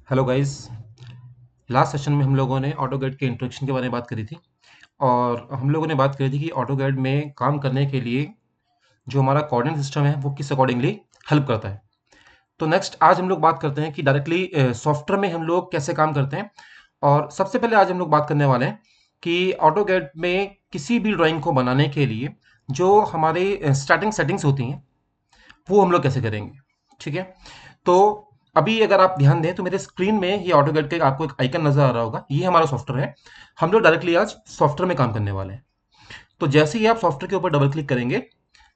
Hello guys. Last session में हम लोगों ने ऑटोगैड के इंट्रोडक्शन के बारे में बात करी थी और हम लोगों ने बात करी थी कि ऑटोगैड में काम करने के लिए जो हमारा कोऑर्डिनेट सिस्टम है वो किस अकॉर्डिंगली हेल्प करता है। तो नेक्स्ट आज हम लोग बात करते हैं कि डायरेक्टली सॉफ्टवेयर में हम लोग कैसे काम करते हैं। और सबसे पहले आज हम लोग बात करने वाले हैं कि ऑटोगैड में किसी भी ड्राइंग को बनाने के लिए जो हमारे स्टार्टिंग सेटिंग्स होती हैं वो हम लोग कैसे करेंगे। ठीक है, तो अभी अगर आप ध्यान दें तो मेरे स्क्रीन में ये ऑटोकैड का आपको एक आइकन नजर आ रहा होगा, ये हमारा सॉफ्टवेयर है। हम लोग डायरेक्टली आज सॉफ्टवेयर में काम करने वाले हैं। तो जैसे ही आप सॉफ्टवेयर के ऊपर डबल क्लिक करेंगे,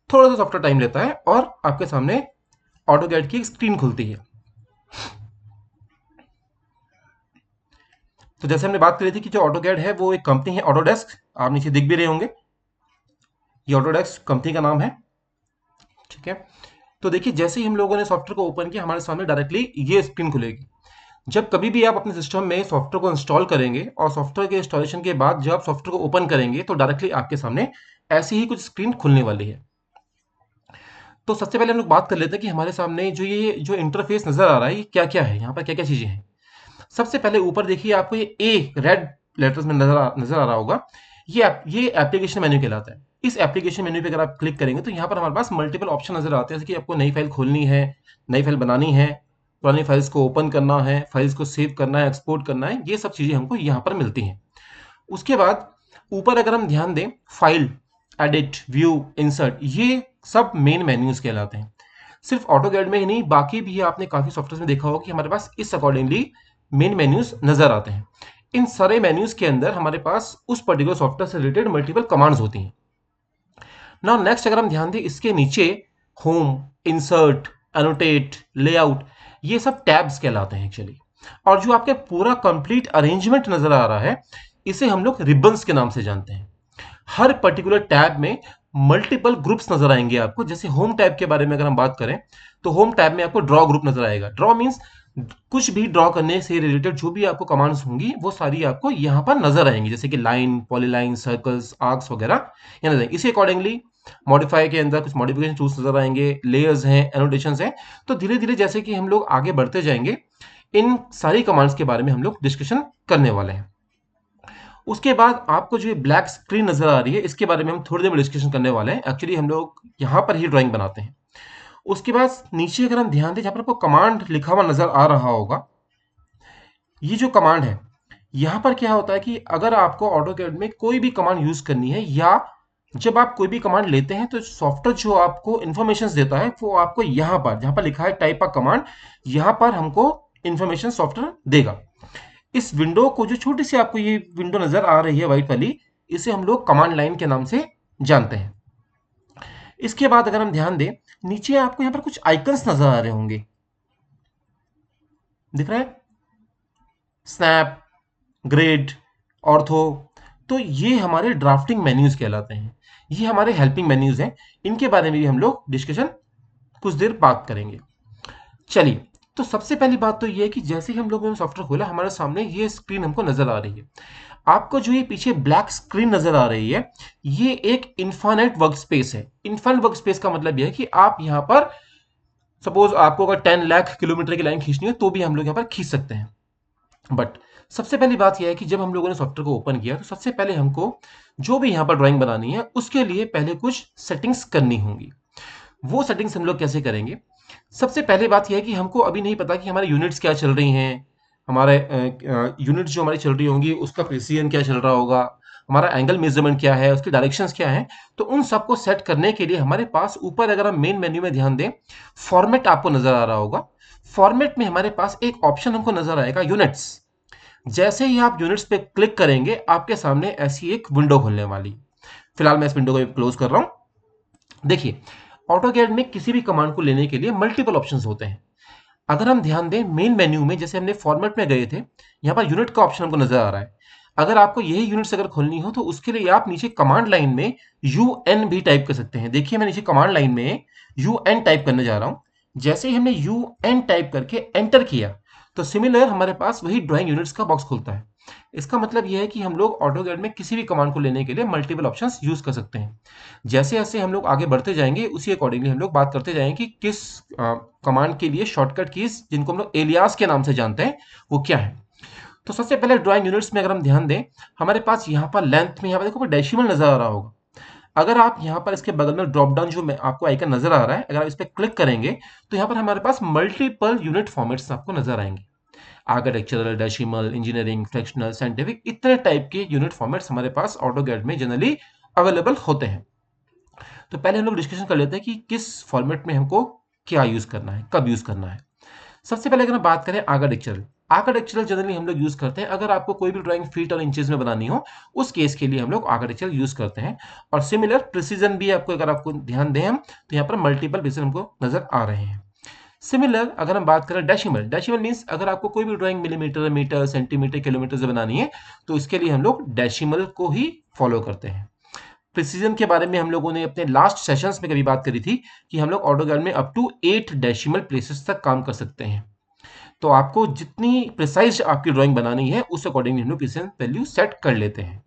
थोड़ा सा सॉफ्टवेयर टाइम लेता है और आपके सामने ऑटोकैड की एक स्क्रीन खुलती है। तो जैसे हमने बात करी थी कि जो ऑटोकैड है वो एक कंपनी है ऑटोडेस्क, आप नीचे दिख भी रहे होंगे, ये ऑटोडेस्क कंपनी का नाम है। ठीक है, तो देखिए जैसे ही हम लोगों ने सॉफ्टवेयर को ओपन किया, हमारे सामने डायरेक्टली ये स्क्रीन खुलेगी। जब कभी भी आप अपने सिस्टम में सॉफ्टवेयर को इंस्टॉल करेंगे और सॉफ्टवेयर के इंस्टॉलेशन के बाद जब आप सॉफ्टवेयर को ओपन करेंगे तो डायरेक्टली आपके सामने ऐसी ही कुछ स्क्रीन खुलने वाली है। तो सबसे पहले हम लोग बात कर लेते हैं कि हमारे सामने जो इंटरफेस नजर आ रहा है ये क्या क्या है, यहाँ पर क्या क्या चीजें हैं। सबसे पहले ऊपर देखिए आपको ये ए रेड लेटर्स में नजर आ रहा होगा, ये एप्लीकेशन मेन्यू कहलाता है। इस एप्लीकेशन मेन्यू पे अगर आप क्लिक करेंगे तो यहाँ पर हमारे पास मल्टीपल ऑप्शन नजर आते हैं, जैसे कि आपको नई फाइल खोलनी है, नई फाइल बनानी है, पुरानी फाइल्स को ओपन करना है, फाइल्स को सेव करना है, एक्सपोर्ट करना है, ये सब चीजें हमको यहाँ पर मिलती हैं। उसके बाद ऊपर अगर हम ध्यान दें, फाइल, एडिट, व्यू, इंसर्ट, ये सब मेन मेन्यूज कहलाते हैं। सिर्फ ऑटोकैड में ही नहीं, बाकी भी आपने काफी सॉफ्टवेयर में देखा होगा कि हमारे पास इस अकॉर्डिंगली मेन मेन्यूज नजर आते हैं। इन सारे मेन्यूज के अंदर हमारे पास उस पर्टिकुलर सॉफ्टवेयर से रिलेटेड मल्टीपल कमांड्स होती हैं। नाउ नेक्स्ट अगर हम ध्यान दें, इसके नीचे होम, इंसर्ट, एनोटेट, लेआउट, ये सब टैब्स कहलाते हैं एक्चुअली। और जो आपके पूरा कंप्लीट अरेंजमेंट नजर आ रहा है, इसे हम लोग रिबन्स के नाम से जानते हैं। हर पर्टिकुलर टैब में मल्टीपल ग्रुप्स नजर आएंगे आपको। जैसे होम टैब के बारे में अगर हम बात करें तो होम टैब में आपको ड्रॉ ग्रुप नजर आएगा। ड्रॉ मींस कुछ भी ड्रॉ करने से रिलेटेड जो भी आपको कमांड्स होंगी वो सारी आपको यहां पर नजर आएंगी, जैसे कि लाइन, पॉलीलाइन, सर्कल्स, आर्क्स वगैरह यहाँ नजर आएंगे। इसी अकॉर्डिंगली मॉडिफाई के अंदर कुछ मॉडिफिकेशन टूल्स नजर आएंगे, लेयर्स हैं, एनोटेशंस हैं। तो धीरे धीरे जैसे कि हम लोग आगे बढ़ते जाएंगे, इन सारी कमांड्स के बारे में हम लोग डिस्कशन करने वाले हैं। उसके बाद आपको जो ये ब्लैक स्क्रीन नजर आ रही है, इसके बारे में हम थोड़ी देर में डिस्कशन करने वाले हैं। एक्चुअली हम लोग यहाँ पर ही ड्राइंग बनाते हैं। उसके बाद नीचे अगर हम ध्यान दें, जहाँ पर आपको कमांड लिखा हुआ नजर आ रहा होगा, ये जो कमांड है, यहाँ पर क्या होता है कि अगर आपको ऑटोकैड में कोई भी कमांड यूज करनी है या जब आप कोई भी कमांड लेते हैं तो सॉफ्टवेयर जो आपको इंफॉर्मेशन देता है वो आपको यहाँ पर जहाँ पर लिखा है टाइप अ कमांड, यहाँ पर हमको इंफॉर्मेशन सॉफ्टवेयर देगा। इस विंडो को, जो छोटी सी आपको ये विंडो नजर आ रही है व्हाइट वाली, इसे हम लोग कमांड लाइन के नाम से जानते हैं। इसके बाद अगर हम ध्यान दें, नीचे आपको यहाँ पर कुछ आइकन्स नजर आ रहे होंगे, दिख रहा है, स्नैप, ग्रेड, ऑर्थो। तो ये हमारे ड्राफ्टिंग मेन्यूज कहलाते हैं, ये हमारे हेल्पिंग मेन्यूज हैं। इनके बारे में भी हम लोग डिस्कशन कुछ देर बात करेंगे। चलिए, तो सबसे पहली बात तो ये है कि जैसे ही हम लोगों ने सॉफ्टवेयर खोला, हमारे सामने ये स्क्रीन हमको नजर आ रही है। आपको जो ये पीछे ब्लैक स्क्रीन नजर आ रही है, ये एक इन्फाइनाइट वर्क स्पेस है। इन्फाइनाइट वर्क स्पेस का मतलब यह है कि आप यहाँ पर सपोज आपको अगर 10 लाख किलोमीटर की लाइन खींचनी है तो भी हम लोग यहाँ पर खींच सकते हैं। बट सबसे पहली बात यह है कि जब हम लोगों ने सॉफ्टवेयर को ओपन किया तो सबसे पहले हमको जो भी यहाँ पर ड्राइंग बनानी है उसके लिए पहले कुछ सेटिंग्स करनी होंगी। वो सेटिंग्स हम लोग कैसे करेंगे? सबसे पहले बात यह है कि हमको अभी नहीं पता कि हमारे यूनिट्स क्या चल रही हैं, हमारे यूनिट्स जो हमारी चल रही होंगी उसका प्रिसीजन क्या चल रहा होगा, हमारा एंगल मेजरमेंट क्या है, उसकी डायरेक्शंस क्या है। तो उन सबको सेट करने के लिए हमारे पास ऊपर अगर हम मेन मेन्यू में ध्यान दें, फॉर्मेट आपको नजर आ रहा होगा। फॉर्मेट में हमारे पास एक ऑप्शन हमको नजर आएगा, यूनिट्स। जैसे ही आप यूनिट्स पे क्लिक करेंगे, आपके सामने ऐसी एक विंडो खुलने वाली। फिलहाल मैं इस विंडो को क्लोज कर रहा हूं। देखिए, ऑटोकैड में किसी भी कमांड को लेने के लिए मल्टीपल ऑप्शंस होते हैं। अगर हम ध्यान दें, मेन मेन्यू में जैसे हमने फॉर्मेट में गए थे, यहाँ पर यूनिट का ऑप्शन हमको नजर आ रहा है। अगर आपको यही यूनिट्स अगर खोलनी हो तो उसके लिए आप नीचे कमांड लाइन में UN भी टाइप कर सकते हैं। देखिए, मैं नीचे कमांड लाइन में UN टाइप करने जा रहा हूं। जैसे ही हमने UN टाइप करके एंटर किया तो सिमिलर हमारे पास वही ड्राइंग यूनिट्स का बॉक्स खुलता है। इसका मतलब यह है कि हम लोग AutoCAD में किसी भी कमांड को लेने के लिए मल्टीपल ऑप्शंस यूज कर सकते हैं। जैसे जैसे हम लोग आगे बढ़ते जाएंगे उसी अकॉर्डिंगली हम लोग बात करते जाएंगे कि किस कमांड के लिए शॉर्टकट कीज, जिनको हम लोग एलियास के नाम से जानते हैं, वो क्या है। तो सबसे पहले ड्राइंग यूनिट्स में अगर हम ध्यान दें, हमारे पास यहाँ पर लेंथ में यहाँ पर देखो डेसिमल नजर आ रहा होगा। अगर आप यहाँ पर इसके बगल में ड्रॉप डाउन जो में आपको आइकन नजर आ रहा है, अगर आप इस पर क्लिक करेंगे तो यहाँ पर हमारे पास मल्टीपल यूनिट फॉर्मेट्स आपको नजर आएंगे। Architectural, decimal, engineering, fractional, scientific, इतने टाइप के यूनिट फॉर्मेट्स हमारे पास AutoCAD में जनरली अवेलेबल होते हैं। तो पहले हम लोग डिस्कशन कर लेते हैं कि किस फॉर्मेट में हमको क्या यूज करना है, कब यूज करना है। सबसे पहले अगर हम बात करें आर्किटेक्चरल, आर्किटेक्चरल जनरली हम लोग यूज करते हैं अगर आपको कोई भी ड्राइंग फीट और इंचेस में बनानी हो, उस केस के लिए हम लोग आर्किटेक्चरल यूज करते हैं। और सिमिलर प्रिसीजन भी आपको, अगर आपको ध्यान दें हम, तो यहाँ पर मल्टीपल प्रिसीजन हमको नजर आ रहे हैं। सिमिलर अगर हम बात करें डेसिमल, डेसिमल मींस अगर आपको कोई भी drawing millimetre, metre, centimetre, kilometre से बनानी है, तो इसके लिए हम लोग डेसिमल को ही फॉलो करते हैं। प्रिसीजन के बारे में हम लोगों ने अपने लास्ट सेशंस में कभी बात करी थी कि हम लोग AutoCAD में अप टू 8 डेसिमल प्लेसेस तक काम कर सकते हैं। तो आपको जितनी प्रिसाइज आपकी ड्राइंग बनानी है उस अकॉर्डिंग हम लोग प्रिसीजन वैल्यू सेट कर लेते हैं।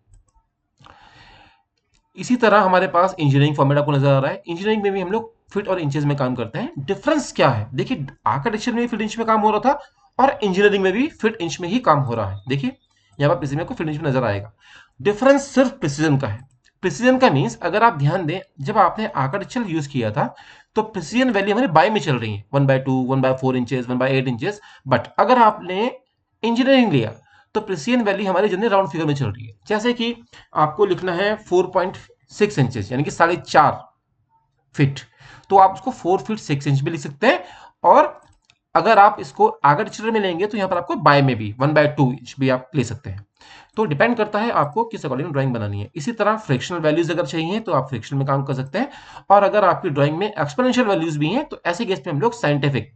इसी तरह हमारे पास इंजीनियरिंग फॉर्मेट आपको नजर आ रहा है। इंजीनियरिंग में भी हम लोग फीट और इंचेस में काम करते हैं। डिफरेंस क्या है? देखिए, आर्किटेक्चर में फीट इंच में काम हो रहा था और इंजीनियरिंग में भी फीट इंच में ही काम हो रहा है। देखिए यहाँ पर प्रिसीजन को फीट इंच में नजर आएगा। डिफरेंस सिर्फ प्रिसीजन का है। प्रिसीजन का मीन्स अगर आप ध्यान दें, जब आपने आर्किटेक्चर यूज किया था तो प्रिसीजन वैल्यू हमारे बाय में चल रही है, 1/2, 1/4 इंचेस, 1/8 इंचेस। बट अगर आपने इंजीनियरिंग लिया तो प्रिसीजन वैल्यू हमारे जनरल राउंड फिगर में चल रही है। जैसे कि आपको लिखना है 4.6 इंचेस, यानी कि 4.5 फीट, तो आप उसको 4 फीट 6 इंच भी लिख सकते हैं। और अगर आप इसको आर्किटेक्चर में लेंगे तो यहाँ पर आपको बाय में भी 1/2 इंच भी आप ले सकते हैं। तो डिपेंड करता है आपको किस अकॉर्डिंग ड्राइंग बनानी है। इसी तरह फ्रैक्शनल वैल्यूज अगर चाहिए तो आप फ्रैक्शन में काम कर सकते हैं। और अगर आपकी ड्राइंग में एक्सपोनेंशियल वैल्यूज भी हैं तो ऐसे केस में हम लोग साइंटिफिक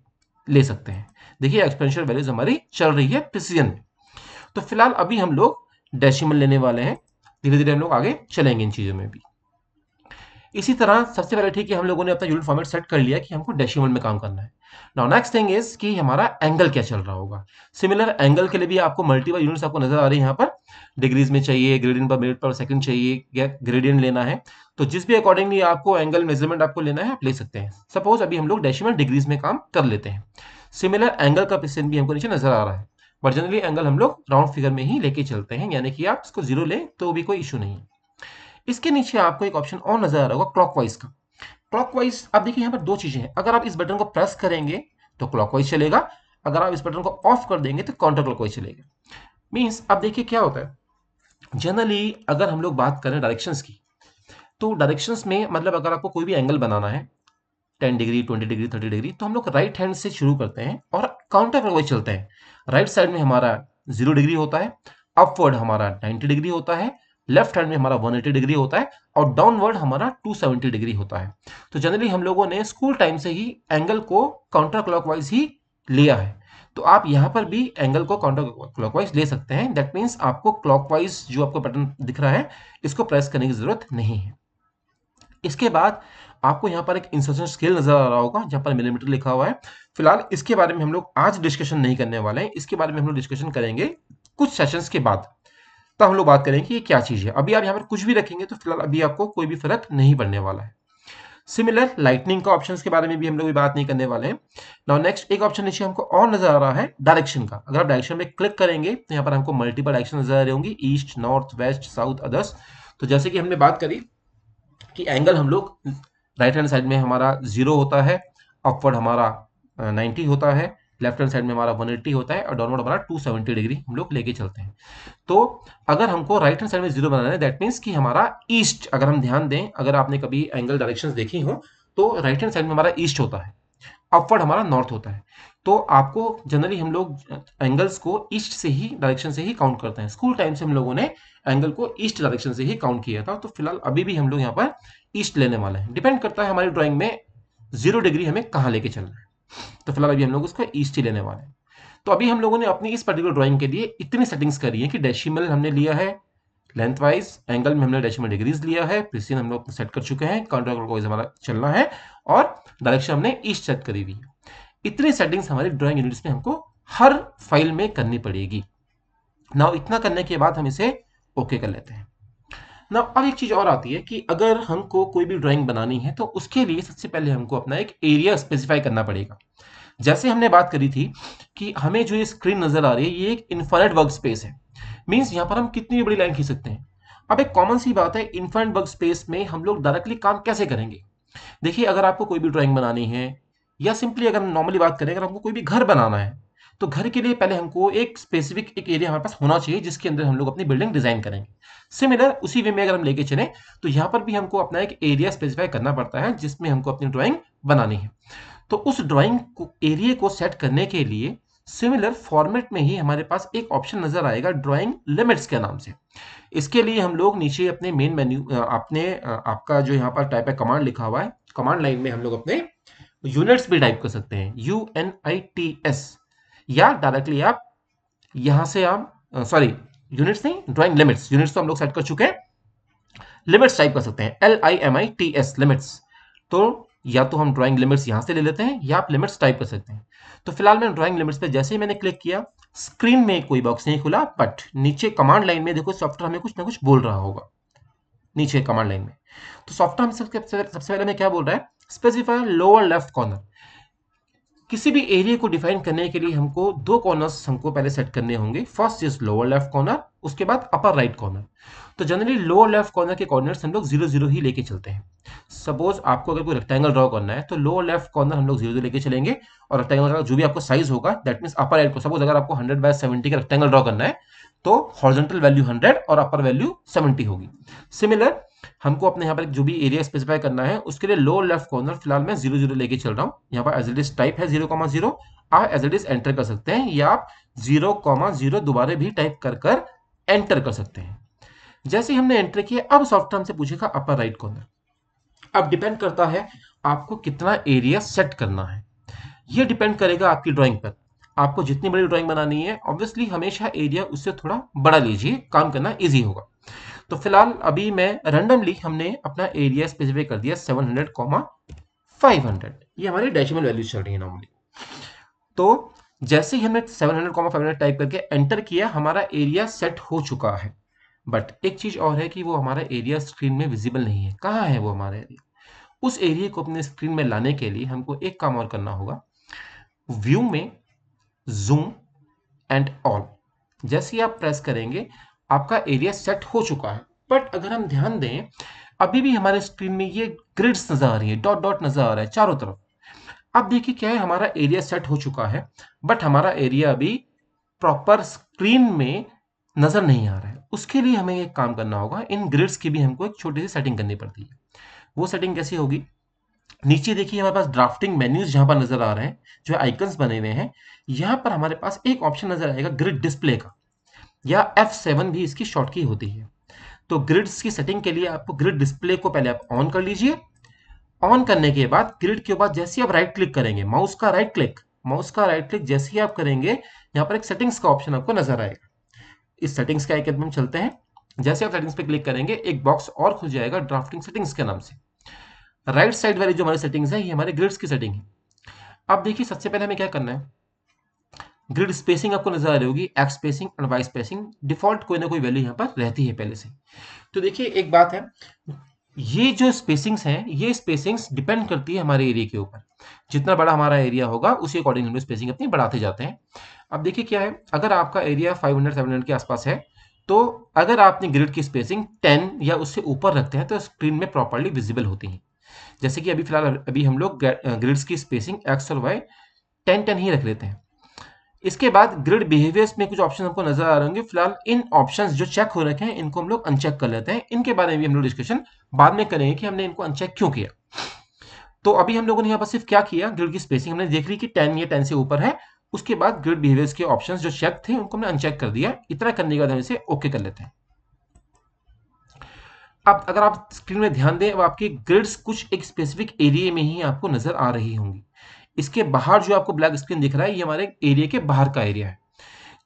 ले सकते हैं। देखिए एक्सपोनेंशियल वैल्यूज हमारी चल रही है प्रिसीजन में। तो फिलहाल अभी हम लोग डेसिमल लेने वाले हैं, धीरे धीरे हम लोग आगे चलेंगे इन चीजों में भी। इसी तरह सबसे पहले ठीक है, हम लोगों ने अपना यूनिट फॉर्मेट सेट कर लिया कि हमको डेसिमल में काम करना है। नाउ नेक्स्ट थिंग इज कि हमारा एंगल क्या चल रहा होगा। सिमिलर एंगल के लिए भी आपको मल्टीपल यूनिट्स आपको नजर आ रही है यहाँ पर। डिग्रीज में चाहिए, ग्रेडियंट पर मिनट पर सेकंड चाहिए, या ग्रेडियंट लेना है, तो जिस भी अकॉर्डिंगली आपको एंगल मेजरमेंट आपको लेना है आप ले सकते हैं। सपोज अभी हम लोग डेसिमल डिग्रीज में काम कर लेते हैं। सिमिलर एंगल का परसेंट भी हमको नीचे नजर आ रहा है। बट जनरली एंगल हम लोग राउंड फिगर में ही लेके चलते हैं, यानी कि आप इसको 0 लें तो भी कोई इशू नहीं है। इसके नीचे आपको एक ऑप्शन और नजर आ रहा होगा क्लॉकवाइज का। क्लॉकवाइज, अब देखिए यहाँ पर दो चीजें हैं। अगर आप इस बटन को प्रेस करेंगे तो क्लॉकवाइज चलेगा, अगर आप इस बटन को ऑफ कर देंगे तो काउंटर क्लॉकवाइज चलेगा। मींस अब देखिए क्या होता है, जनरली अगर हम लोग बात करें डायरेक्शंस की, तो डायरेक्शंस में मतलब अगर आपको कोई भी एंगल बनाना है 10 डिग्री, 20 डिग्री, 30 डिग्री, तो हम लोग राइट हैंड से शुरू करते हैं और काउंटर क्लॉकवाइज चलते हैं। राइट साइड में हमारा 0 डिग्री होता है, अपवर्ड हमारा 90 डिग्री होता है, लेफ्ट हैंड में हमारा 180 डिग्री होता है और डाउनवर्ड हमारा 270 डिग्री होता है। तो जनरली हम लोगों ने स्कूल टाइम से ही एंगल को काउंटर क्लॉकवाइज ही लिया है। तो आप यहाँ पर भी एंगल को काउंटर क्लॉकवाइज ले सकते हैं। दैट मीन्स आपको क्लॉकवाइज जो आपको बटन दिख रहा है इसको प्रेस करने की जरूरत नहीं है। इसके बाद आपको यहाँ पर एक इंसर्शन स्केल नजर आ रहा होगा जहाँ पर मिलीमीटर लिखा हुआ है। फिलहाल इसके बारे में हम लोग आज डिस्कशन नहीं करने वाले हैं, इसके बारे में हम लोग डिस्कशन करेंगे कुछ सेशंस के बाद। तब हम लोग बात करेंगे कि ये क्या चीज है। अभी आप यहाँ पर कुछ भी रखेंगे तो फिलहाल अभी आपको कोई भी फर्क नहीं पड़ने वाला है। सिमिलर लाइटनिंग का ऑप्शंस के बारे में भी हम लोग बात नहीं करने वाले हैं। नाउ नेक्स्ट एक ऑप्शन नीचे हमको और नजर आ रहा है डायरेक्शन का। अगर आप डायरेक्शन में क्लिक करेंगे तो यहाँ पर हमको मल्टीपल डायरेक्शन नजर आ रही होंगी, east, north, west, south, others. तो जैसे कि हमने बात करी कि एंगल हम लोग राइट हैंड साइड में हमारा 0 होता है, अपवर्ड हमारा 90 होता है, लेफ्ट हैंड साइड में हमारा 180 होता है और डाउनवर्ड हमारा 270 डिग्री हम लोग लेके चलते हैं। तो अगर हमको राइट हैंड साइड में 0 बनाना है, दैट मीन्स कि हमारा ईस्ट, अगर हम ध्यान दें, अगर आपने कभी एंगल डायरेक्शंस देखी हो तो राइट हैंड साइड में हमारा ईस्ट होता है, अपवर्ड हमारा नॉर्थ होता है। तो आपको जनरली हम लोग एंगल्स को ईस्ट से ही डायरेक्शन से ही काउंट करते हैं। स्कूल टाइम से हम लोगों ने एंगल को ईस्ट डायरेक्शन से ही काउंट किया था। तो फिलहाल अभी भी हम लोग यहाँ पर ईस्ट लेने वाले हैं। डिपेंड करता है हमारी ड्राइंग में 0 डिग्री हमें कहाँ लेके चलना है। तो फिलहाल अभी हम लोग उसको ईस्ट ही लेने वाले हैं। तो अभी हम लोगों ने अपनी इस पर्टिकुलर ड्राइंग के लिए इतनी सेटिंग्स करी है कि डेसिमल हमने लिया है, लेंथ वाइज एंगल में हमने डेसिमल डिग्रीज लिया है, प्रिसीजन हम लोग सेट कर चुके हैं, काउंटर क्लॉकवाइज हमारा चलना है और डायरेक्शन हमने ईस्ट सेट करी हुई है। इतनी सेटिंग्स हमारी ड्राइंग यूनिट्स में हमको हर फाइल में करनी पड़ेगी। नाउ इतना करने के बाद हम इसे ओके कर लेते हैं। ना अब एक चीज और आती है कि अगर हमको कोई भी ड्राइंग बनानी है तो उसके लिए सबसे पहले हमको अपना एक एरिया स्पेसिफाई करना पड़ेगा। जैसे हमने बात करी थी कि हमें जो ये स्क्रीन नजर आ रही है ये एक इनफाइनाइट वर्क स्पेस है, मीन्स यहाँ पर हम कितनी बड़ी लाइन खींच सकते हैं। अब एक कॉमन सी बात है, इनफाइनाइट वर्क स्पेस में हम लोग डायरेक्टली काम कैसे करेंगे। देखिए अगर आपको कोई भी ड्राइंग बनानी है या सिंपली अगर हम नॉर्मली बात करें, अगर हमको कोई भी घर बनाना है तो घर के लिए पहले हमको एक स्पेसिफिक एक एरिया हमारे पास होना चाहिए जिसके अंदर हम लोग अपनी बिल्डिंग डिजाइन करेंगे। सिमिलर उसी वे में अगर हम लेके चलें तो यहाँ पर भी हमको अपना एक एरिया स्पेसिफाई करना पड़ता है जिसमें हमको अपनी ड्राइंग बनानी है। तो उस ड्राइंग को एरिया को सेट करने के लिए सिमिलर फॉर्मेट में ही हमारे पास एक ऑप्शन नजर आएगा ड्राइंग लिमिट्स के नाम से। इसके लिए हम लोग नीचे अपने मेन मेन्यू अपने आपका जो यहाँ पर टाइप है कमांड लिखा हुआ है, कमांड लाइन में हम लोग अपने यूनिट्स भी टाइप कर सकते हैं, UNITS, या डायरेक्टली आप यहां से आप सॉरी यूनिट्स नहीं, ड्राइंग लिमिट्स, यूनिट्स तो हम लोग सेट कर चुके हैं, लिमिट्स टाइप कर सकते हैं, LIMITS लिमिट्स। तो या तो हम ड्राइंग लिमिट्स यहां से ले लेते हैं या आप लिमिट्स टाइप कर सकते हैं। तो फिलहाल मैं ड्राइंग लिमिट्स पे जैसे ही मैंने क्लिक किया स्क्रीन में कोई बॉक्स नहीं खुला, बट नीचे कमांड लाइन में देखो सॉफ्टवेयर हमें कुछ ना कुछ बोल रहा होगा नीचे कमांड लाइन में। तो सॉफ्टवेयर हमें सबसे पहले हमें क्या बोल रहा है, स्पेसिफाई लोअर लेफ्ट कॉर्नर। किसी भी एरिया को डिफाइन करने के लिए हमको दो कॉर्नर्स हमको पहले सेट करने होंगे, first is lower left corner, उसके बाद अपर राइट कॉर्नर। तो जनरली लोअर लेफ्ट कॉर्नर के कॉर्नर्स हम लोग 0 0 ही लेके चलते हैं। सपोज आपको अगर कोई रेक्टेंगल ड्रॉ करना है तो लोअर लेफ्ट कॉर्नर हम लोग 0 0 लेके चलेंगे, और रेक्टेंगल का जो भी आपको साइज होगा दैट मीन अपर राइट को, सपोज अगर आपको 100 by 70 का रेक्टेंगल ड्रॉ करना है तो हॉरिजॉन्टल वैल्यू 100 और अपर वैल्यू 70 होगी। सिमिलर हमको अपने यहाँ पर जो भी एरिया स्पेसिफाई करना है उसके लिए लोअर लेफ्ट कॉर्नर फिलहाल मैं 0 0 लेके चल रहा हूँ। यहाँ पर एज इट इज टाइप है 0 0, आप एज इट इज एंटर कर सकते हैं या आप 0 0 दोबारा भी टाइप कर कर एंटर कर सकते हैं। जैसे ही हमने एंटर किया अब सॉफ्टवेयर हमसे पूछेगा अपर राइट कॉर्नर। अब डिपेंड करता है आपको कितना एरिया सेट करना है, ये डिपेंड करेगा आपकी ड्राइंग पर। आपको जितनी बड़ी ड्राइंग बनानी है ऑब्वियसली हमेशा एरिया उससे थोड़ा बड़ा लीजिए, काम करना इजी होगा। तो फिलहाल अभी मैं रैंडमली हमने अपना एरिया स्पेसिफाई कर दिया 700, 500, ये हमारी डेसिमल वैल्यूज चल रही है नॉर्मली। तो जैसे ही हमने 700, 500 टाइप करके एंटर किया हमारा एरिया सेट हो चुका है। बट एक चीज और है कि वो हमारा एरिया स्क्रीन में विजिबल नहीं है। कहाँ है वो हमारा एरिया? उस एरिया को अपने स्क्रीन में लाने के लिए हमको एक काम और करना होगा, व्यू में जूम एंड ऑल जैसे ही आप प्रेस करेंगे आपका एरिया सेट हो चुका है। बट अगर हम ध्यान दें अभी भी हमारे स्क्रीन में ये ग्रिड्स नजर आ रही है, डॉट डॉट नजर आ रहा है चारों तरफ। अब देखिए क्या है, हमारा एरिया सेट हो चुका है बट हमारा एरिया अभी प्रॉपर स्क्रीन में नजर नहीं आ रहा है। उसके लिए हमें एक काम करना होगा, इन ग्रिड्स की भी हमको एक छोटी सी सेटिंग करनी पड़ती है। वो सेटिंग कैसी होगी, नीचे देखिए हमारे पास ड्राफ्टिंग मेन्यूज जहां पर नजर आ रहे हैं, जो आइकन्स बने हुए हैं, यहां पर हमारे पास एक ऑप्शन नजर आएगा ग्रिड डिस्प्ले का, या F7 भी इसकी शॉर्ट की होती है। तो ग्रिड्स की सेटिंग के लिए आपको ग्रिड डिस्प्ले को पहले आप ऑन कर लीजिए। ऑन करने के बाद ग्रिड के बाद जैसे आप राइट क्लिक करेंगे, माउस का राइट क्लिक जैसे ही आप करेंगे यहाँ पर एक सेटिंग्स का ऑप्शन आपको नजर आएगा। इस सेटिंग्स के आइकन में हम चलते हैं। जैसे आप सेटिंग्स पे क्लिक करेंगे एक बॉक्स और खुल जाएगा ड्राफ्टिंग सेटिंग्स के नाम से। राइट साइड वाली जो हमारी सेटिंग्स है ये हमारे ग्रिड्स की सेटिंग है। अब देखिए सबसे पहले हमें क्या करना है, ग्रिड स्पेसिंग आपको नजर आ रही होगी, एक्स स्पेसिंग और वाई स्पेसिंग, डिफॉल्ट कोई ना कोई वैल्यू यहाँ पर रहती है पहले से। तो देखिए एक बात है, ये जो स्पेसिंग्स हैं ये स्पेसिंग्स डिपेंड करती है हमारे एरिया के ऊपर। जितना बड़ा हमारा एरिया होगा उसी अकॉर्डिंग हम स्पेसिंग अपनी बढ़ाते जाते हैं। अब देखिए क्या है, अगर आपका एरिया 500 700 के आसपास है तो अगर आपने ग्रिड की स्पेसिंग 10 या उससे ऊपर रखते हैं तो स्क्रीन में प्रॉपर्ली विजिबल होती है। जैसे कि अभी फिलहाल अभी हम लोग ग्रिड्स की स्पेसिंग एक्स और वाई 10 10 ही रख लेते हैं। इसके बाद ग्रिड बिहेवियर्स में कुछ ऑप्शन हमको नजर आ रहे होंगे। फिलहाल इन ऑप्शंस जो चेक हो रखे हैं इनको हम लोग अनचेक कर लेते हैं। इनके बारे में भी हम लोग डिस्कशन बाद में करेंगे कि हमने इनको अनचेक क्यों किया। तो अभी हम लोगों ने यहाँ पर सिर्फ क्या किया, ग्रिड की स्पेसिंग हमने देख ली कि 10 या 10 से ऊपर है। उसके बाद ग्रिड बिहेवियर्स के ऑप्शंस जो चेक थे उनको हमने अनचेक कर दिया। इतना करने के बाद हम इसे ओके कर लेते हैं। अब अगर आप स्क्रीन में ध्यान दें, अब आपकी ग्रिड्स कुछ एक स्पेसिफिक एरिया में ही आपको नजर आ रही होंगी। इसके बाहर जो आपको ब्लैक स्क्रीन दिख रहा है ये हमारे एरिया के बाहर का एरिया है।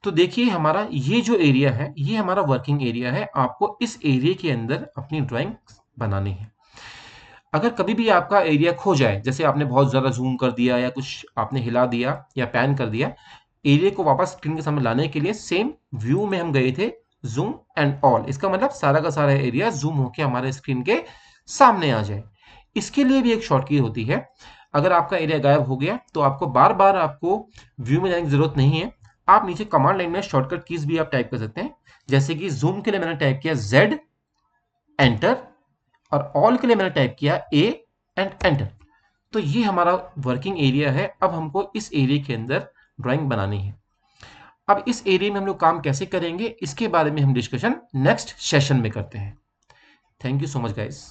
तो देखिए हमारा ये जो एरिया है ये हमारा वर्किंग एरिया है। आपको इस एरिया के अंदर अपनी ड्राइंग बनानी है। अगर कभी भी आपका एरिया खो जाए, जैसे आपने बहुत ज़्यादा जूम कर दिया या कुछ आपने हिला दिया या पैन कर दिया, एरिया को वापस स्क्रीन के सामने लाने के लिए सेम व्यू में हम गए थे, जूम एंड ऑल। इसका मतलब सारा का सारा एरिया जूम होकर हमारे स्क्रीन के सामने आ जाए। इसके लिए भी एक शॉर्टकट होती है। अगर आपका एरिया गायब हो गया तो आपको बार बार आपको व्यू में जाने की जरूरत नहीं है। आप नीचे कमांड लाइन में शॉर्टकट कीज भी आप टाइप कर सकते हैं। जैसे कि जूम के लिए मैंने टाइप किया Z एंटर, और ऑल के लिए मैंने टाइप किया A एंड एंटर। तो ये हमारा वर्किंग एरिया है। अब हमको इस एरिया के अंदर ड्राइंग बनानी है। अब इस एरिया में हम लोग काम कैसे करेंगे, इसके बारे में हम डिस्कशन नेक्स्ट सेशन में करते हैं। Thank you so much guys.